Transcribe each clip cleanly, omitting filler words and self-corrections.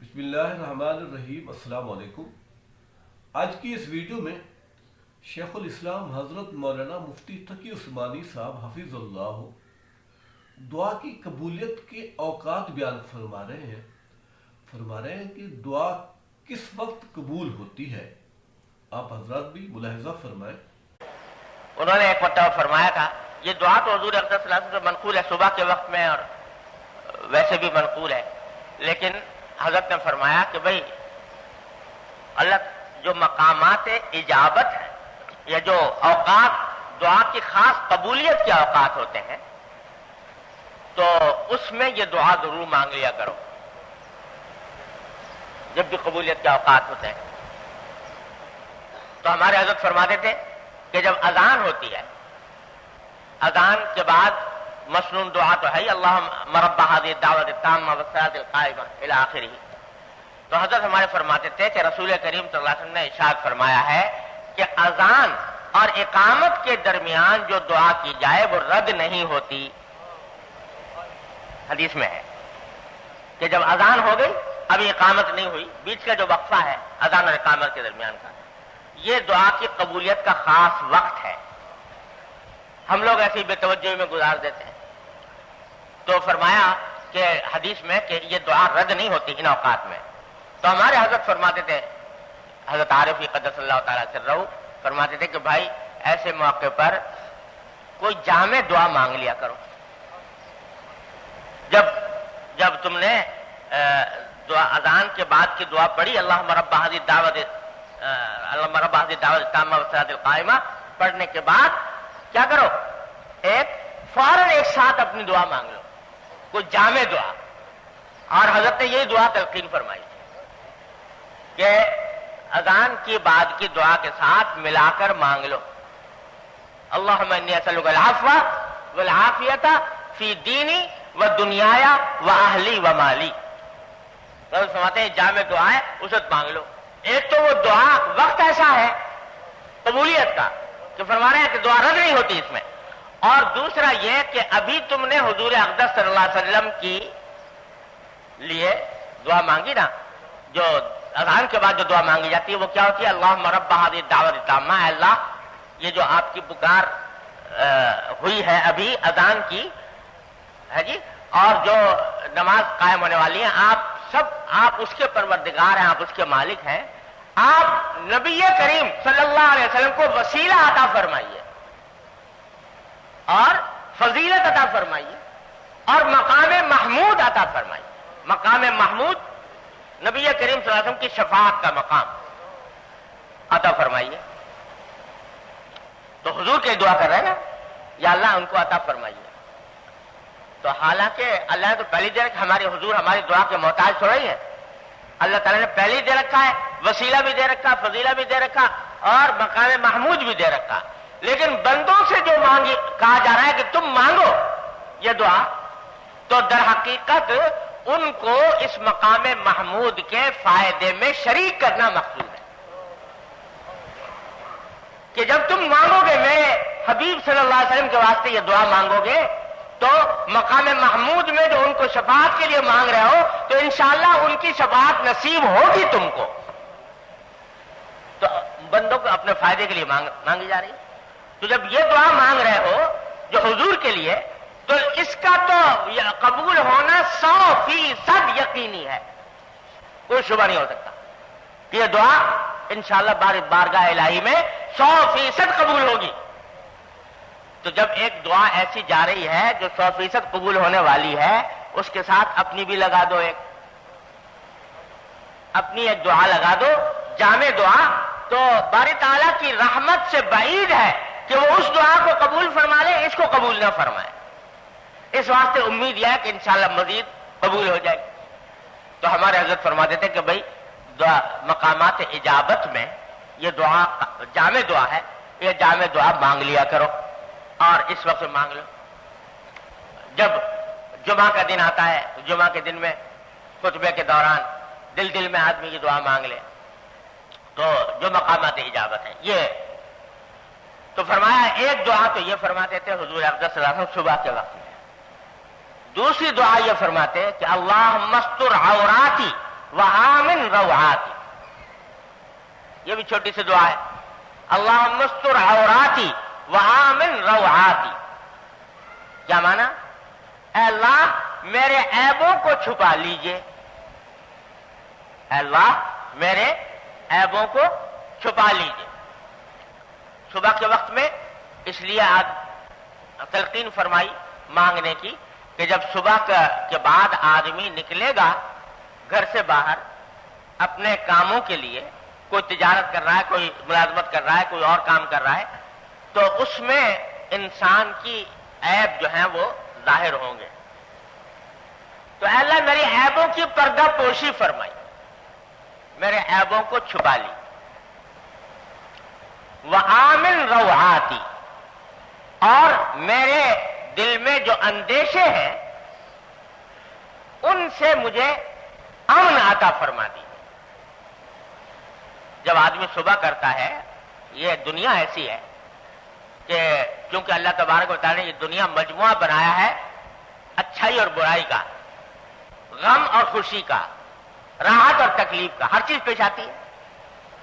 بسم اللہ الرحمن الرحیم۔ السلام علیکم۔ آج کی اس ویڈیو میں شیخ الاسلام حضرت مولانا مفتی تقی عثمانی صاحب حفظ اللہ دعا کی قبولیت کے اوقات بیان فرما رہے ہیں کہ دعا کس وقت قبول ہوتی ہے۔ آپ حضرات بھی ملاحظہ فرمائیں۔ انہوں نے ایک مرتبہ فرمایا تھا، یہ دعا تو حضور اقدس صلی اللہ علیہ وسلم سے منقول ہے، صبح کے وقت میں اور ویسے بھی منقول ہے، لیکن حضرت نے فرمایا کہ بھئی اللہ جو مقامات اجابت ہیں یا جو اوقات دعا کی خاص قبولیت کے اوقات ہوتے ہیں تو اس میں یہ دعا ضرور مانگ لیا کرو جب بھی قبولیت کے اوقات ہوتے ہیں۔ تو ہمارے حضرت فرماتے تھے کہ جب اذان ہوتی ہے، اذان کے بعد مسنون دعا تو ہے اللہم رب هذه الدعوۃ التامہ والصلاۃ القائمہ الی آخرہ، تو حضرت ہمارے فرماتے تھے کہ رسول کریم صلی اللہ علیہ وسلم نے ارشاد فرمایا ہے کہ اذان اور اقامت کے درمیان جو دعا کی جائے وہ رد نہیں ہوتی۔ حدیث میں ہے کہ جب اذان ہو گئی، ابھی اقامت نہیں ہوئی، بیچ کا جو وقفہ ہے اذان اور اقامت کے درمیان کا، یہ دعا کی قبولیت کا خاص وقت ہے۔ ہم لوگ ایسی بے توجہی میں گزار دیتے ہیں، تو فرمایا کہ حدیث میں کہ یہ دعا رد نہیں ہوتی ان اوقات میں۔ تو ہمارے حضرت فرماتے تھے، حضرت عارف قدس اللہ تعالیٰ سرہ فرماتے تھے کہ بھائی ایسے موقع پر کوئی جامع دعا مانگ لیا کرو۔ جب تم نے دعا اذان کے بعد کی دعا پڑھی اللہم رب هذه الدعوۃ التامہ والصلاۃ القائمہ پڑھنے کے بعد کیا کرو، فوراً ایک ساتھ اپنی دعا مانگ لو، کوئی جامع دعا۔ اور حضرت نے یہی دعا تلقین فرمائی تھی کہ اذان کی بعد کی دعا کے ساتھ ملا کر مانگ لو، اللہم انی اسألک العفو والعافیۃ فی دینی و دنیای و اہلی و مالی۔ حضرت فرماتے ہیں جامع دعا ہے، اس وقت مانگ لو۔ ایک تو وہ دعا وقت ایسا ہے قبولیت کا کہ فرما رہے ہیں کہ دعا رد نہیں ہوتی اس میں، اور دوسرا یہ کہ ابھی تم نے حضور اقدس صلی اللہ علیہ وسلم کی لیے دعا مانگی نا، جو اذان کے بعد جو دعا مانگی جاتی ہے وہ کیا ہوتی ہے، اللہم رب هذه الدعوۃ التامہ، اے اللہ یہ جو آپ کی پکار ہوئی ہے ابھی اذان کی ہے جی، اور جو نماز قائم ہونے والی ہے، آپ اس کے پروردگار ہیں، آپ اس کے مالک ہیں، آپ نبی کریم صلی اللہ علیہ وسلم کو وسیلہ عطا فرمائیے اور فضیلت عطا فرمائیے اور مقام محمود عطا فرمائیے۔ مقام محمود نبی کریم صلی اللہ علیہ وسلم کی شفاعت کا مقام عطا فرمائیے۔ تو حضور کے دعا کر رہے ہیں نا، یا اللہ ان کو عطا فرمائیے۔ تو حالانکہ اللہ نے تو پہلی دیر ہمارے حضور ہماری دعا کے محتاج تھوڑا ہی ہے، اللہ تعالیٰ نے پہلی دے رکھا ہے، وسیلہ بھی دے رکھا، فضیلہ بھی دے رکھا اور مقام محمود بھی دے رکھا، لیکن بندوں سے جو کہا جا رہا ہے کہ تم مانگو یہ دعا، تو در حقیقت ان کو اس مقام محمود کے فائدے میں شریک کرنا مقصود ہے کہ جب تم مانگو گے، میرے حبیب صلی اللہ علیہ وسلم کے واسطے یہ دعا مانگو گے تو مقام محمود میں جو ان کو شفاعت کے لیے مانگ رہے ہو تو انشاءاللہ ان کی شفاعت نصیب ہوگی تم کو۔ تو بندوں کو اپنے فائدے کے لیے مانگی جا رہی ہے۔ تو جب یہ دعا مانگ رہے ہو جو حضور کے لیے، تو اس کا تو قبول ہونا 100% یقینی ہے، کوئی شبہ نہیں ہو سکتا کہ یہ دعا انشاءاللہ بارگاہ الہی میں 100% قبول ہوگی۔ تو جب ایک دعا ایسی جا رہی ہے جو 100% قبول ہونے والی ہے، اس کے ساتھ اپنی بھی لگا دو، اپنی ایک دعا لگا دو جامع دعا، تو باری تعالیٰ کی رحمت سے بعید ہے کہ وہ اس دعا کو قبول فرما لے، اس کو قبول نہ فرمائے۔ اس واسطے امید یہ ہے کہ انشاءاللہ مزید قبول ہو جائے گی۔ تو ہمارے حضرت فرما دیتے کہ بھائی مقامات اجابت میں یہ دعا جامع دعا ہے، یہ جامع دعا مانگ لیا کرو اور اس وقت مانگ لو۔ جب جمعہ کا دن آتا ہے، جمعہ کے دن میں خطبے کے دوران دل میں آدمی کی دعا مانگ لے تو جو مقامات اجابت ہیں یہ تو فرمایا، ایک دعا تو یہ فرماتے تھے حضور اقدس صلی اللہ علیہ وسلم صبح کے وقت میں، دوسری دعا یہ فرماتے کہ اللہم استر عوراتی وآمن روعاتی. یہ بھی چھوٹی سی دعا ہے. اللہم استر عوراتی وآمن روعاتی. کیا معنی؟ اے اللہ میرے عیبوں کو چھپا لیجئے. اے اللہ میرے عیبوں کو چھپا لیجئے. صبح کے وقت میں اس لیے آج تلقین فرمائی مانگنے کی کہ جب صبح کے بعد آدمی نکلے گا گھر سے باہر اپنے کاموں کے لیے، کوئی تجارت کر رہا ہے، کوئی ملازمت کر رہا ہے، کوئی اور کام کر رہا ہے، تو اس میں انسان کی عیب جو ہیں وہ ظاہر ہوں گے. تو اے اللہ میری عیبوں کی پردہ پوشی فرمائی، میرے عیبوں کو چھپا لی. وآمن روعاتی، اور میرے دل میں جو اندیشے ہیں ان سے مجھے امن عطا فرما دی. جب آدمی صبح کرتا ہے، یہ دنیا ایسی ہے کہ چونکہ اللہ تبارک و تعالی نے یہ دنیا مجموعہ بنایا ہے اچھائی اور برائی کا، غم اور خوشی کا، راحت اور تکلیف کا، ہر چیز پیش آتی ہے.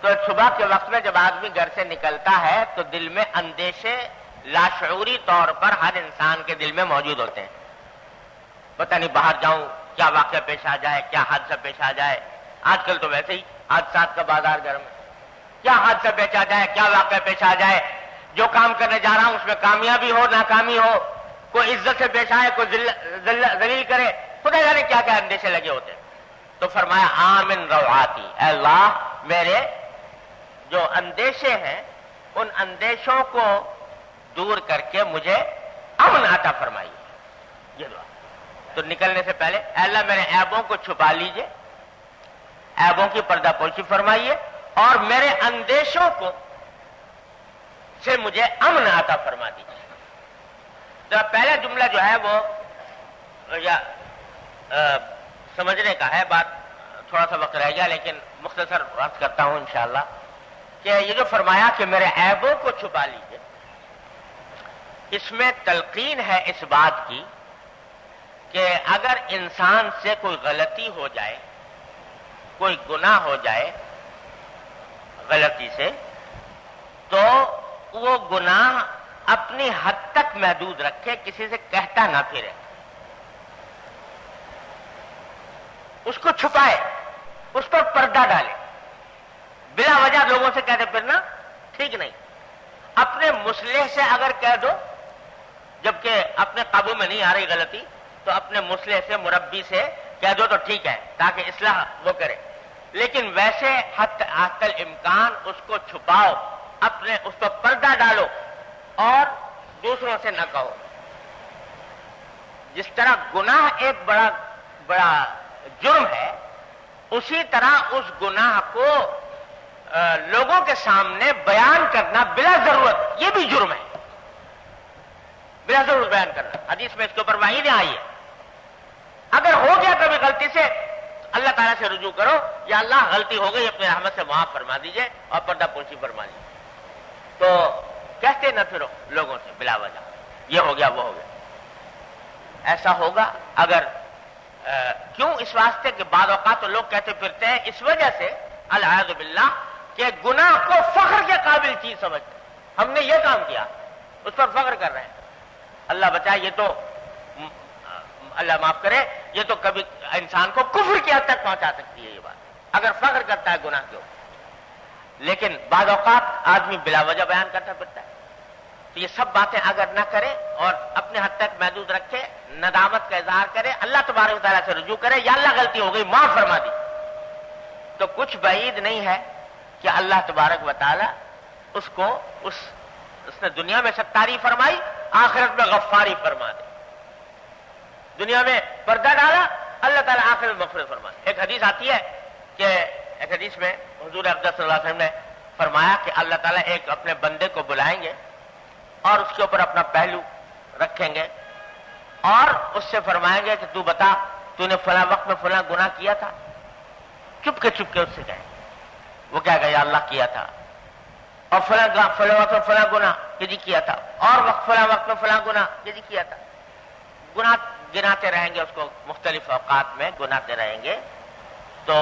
تو صبح کے وقت میں جب آدمی گھر سے نکلتا ہے تو دل میں اندیشے لاشعوری طور پر ہر انسان کے دل میں موجود ہوتے ہیں. پتہ نہیں باہر جاؤں کیا واقعہ پیش آ جائے، کیا حادثہ پیش آ جائے. آج کل تو ویسے ہی حادثات کا بازار گھر میں، کیا حادثہ پیش آ جائے، کیا واقعہ پیش آ جائے. جو کام کرنے جا رہا ہوں اس میں کامیابی ہو ناکامی ہو، کوئی عزت سے پیش آئے، کوئی ذلیل کرے، خدا جانے کیا کیا اندیشے لگے ہوتے ہیں. تو فرمایا آمن روعاتی، اے اللہ میرے جو اندیشے ہیں ان اندیشوں کو دور کر کے مجھے امن عطا فرمائیے. یہ دعا. تو نکلنے سے پہلے اے اللہ میرے عیبوں کو چھپا لیجئے، عیبوں کی پردہ پوشی فرمائیے، اور میرے اندیشوں کو سے مجھے امن عطا فرما دیجیے. تو پہلا جملہ جو ہے وہ یا سمجھنے کا ہے، بات تھوڑا سا وقت رہ گیا لیکن مختصر بات کرتا ہوں انشاءاللہ، کہ یہ جو فرمایا کہ میرے عیبوں کو چھپا لیجیے، اس میں تلقین ہے اس بات کی کہ اگر انسان سے کوئی غلطی ہو جائے، کوئی گناہ ہو جائے غلطی سے، تو وہ گناہ اپنی حد تک محدود رکھے، کسی سے کہتا نہ پھرے، اس کو چھپائے، اس پر پردہ ڈالے. بلا وجہ لوگوں سے کہتے پھرنا ٹھیک نہیں. اپنے مصلح سے اگر کہہ دو جبکہ اپنے قابو میں نہیں آ رہی غلطی، تو اپنے مصلح سے، مربی سے کہہ دو تو ٹھیک ہے تاکہ اصلاح وہ کرے. لیکن ویسے حتی الامکان اس کو چھپاؤ، اپنے اس پر پردہ ڈالو اور دوسروں سے نہ کہو. جس طرح گناہ ایک بڑا جرم ہے، اسی طرح اس گناہ کو لوگوں کے سامنے بیان کرنا بلا ضرورت یہ بھی جرم ہے. بلا ضرورت بیان کرنا، حدیث میں اس کے اوپر وعید آئی ہے. اگر ہو گیا کبھی غلطی سے، اللہ تعالیٰ سے رجوع کرو، یا اللہ غلطی ہو گئی اپنے رحمت سے معاف فرما دیجئے اور پردہ پوشی فرما دیجئے. تو کہتے نہ پھرو لوگوں سے بلا وجہ یہ ہو گیا وہ ہو گیا. ایسا ہوگا اگر کیوں؟ اس واسطے کہ بعض اوقات تو لوگ کہتے پھرتے ہیں اس وجہ سے العیاذ باللہ کہ گناہ کو فخر کے قابل چیز سمجھتے ہیں. ہم نے یہ کام کیا، اس پر فخر کر رہے ہیں. اللہ بچائے، یہ تو اللہ معاف کرے، یہ تو کبھی انسان کو کفر کی حد تک پہنچا سکتی ہے یہ بات، اگر فخر کرتا ہے گناہ کے اوپر. لیکن بعض اوقات آدمی بلا وجہ بیان کرتا پھرتا ہے. تو یہ سب باتیں اگر نہ کرے اور اپنے حد تک محدود رکھے، ندامت کا اظہار کرے، اللہ تبارک و تعالیٰ سے رجوع کرے، یا اللہ غلطی ہو گئی معاف فرما دی، تو کچھ بعید نہیں ہے کہ اللہ تبارک و تعالیٰ اس کو اس نے دنیا میں ستاری فرمائی، آخرت میں غفاری فرما دے. دنیا میں پردہ ڈالا، اللہ تعالیٰ آخرت میں مغفرت فرما دے. ایک حدیث آتی ہے کہ ایک حدیث میں حضور اقدس صلی اللہ علیہ وسلم نے فرمایا کہ اللہ تعالیٰ ایک اپنے بندے کو بلائیں گے اور اس کے اوپر اپنا پہلو رکھیں گے اور اس سے فرمائیں گے کہ تو بتا تو نے فلاں وقت میں فلاں گناہ کیا تھا. چپ کے اس سے کہیں. وہ کیا کہ یا اللہ کیا تھا، اور فلاں وقت میں فلاں گناہ کہ جی کیا تھا، اور فلاں وقت میں فلاں گناہ کہ جی کیا تھا. گناہ گناتے رہیں گے، اس کو مختلف اوقات میں گناتے رہیں گے. تو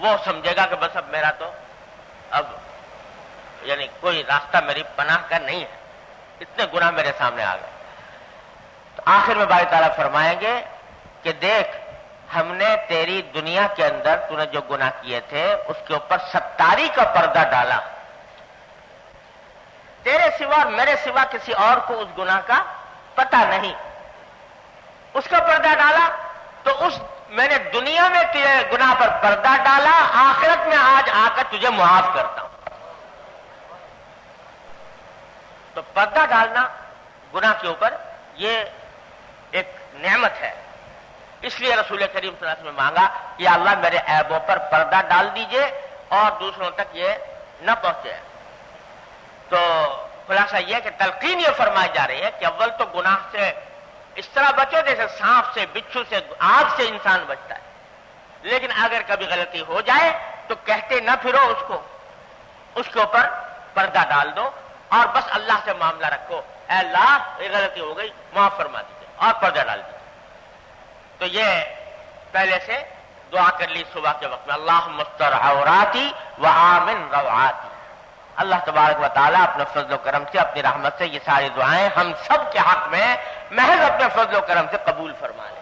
وہ سمجھے گا کہ بس اب میرا تو اب یعنی کوئی راستہ میری پناہ کا نہیں ہے، اتنے گناہ میرے سامنے آ گئے۔ تو آخر میں باری تعالیٰ فرمائیں گے کہ دیکھ، ہم نے تیری دنیا کے اندر تو نے جو گناہ کیے تھے اس کے اوپر ستاری کا پردہ ڈالا، تیرے سوا اور میرے سوا کسی اور کو اس گناہ کا پتہ نہیں، اس کا پردہ ڈالا۔ تو اس میں نے دنیا میں تیرے گناہ پر پردہ ڈالا، آخرت میں آج آ کر تجھے معاف کرتا ہوں۔ تو پردہ ڈالنا گناہ کے اوپر یہ ایک نعمت ہے، اس لیے رسول کریم صلی اللہ علیہ وسلم نے مانگا کہ یا اللہ میرے عیبوں پر پردہ ڈال دیجئے اور دوسروں تک یہ نہ پہنچے۔ تو خلاصہ یہ کہ تلقین یہ فرمائی جا رہی ہے کہ اول تو گناہ سے اس طرح بچو جیسے سانپ سے، بچھو سے، آگ سے انسان بچتا ہے، لیکن اگر کبھی غلطی ہو جائے تو کہتے نہ پھرو اس کو، اس کے اوپر پردہ ڈال دو اور بس اللہ سے معاملہ رکھو، اے اللہ یہ غلطی ہو گئی معاف فرما دیجیے اور پردہ ڈال دیجیے۔ تو یہ پہلے سے دعا کر لی صبح کے وقت میں، اللہم استر عوراتی وآمن روعاتی۔ اللہ تبارک و تعالیٰ اپنے فضل و کرم سے، اپنی رحمت سے یہ ساری دعائیں ہم سب کے حق میں محض اپنے فضل و کرم سے قبول فرما لے۔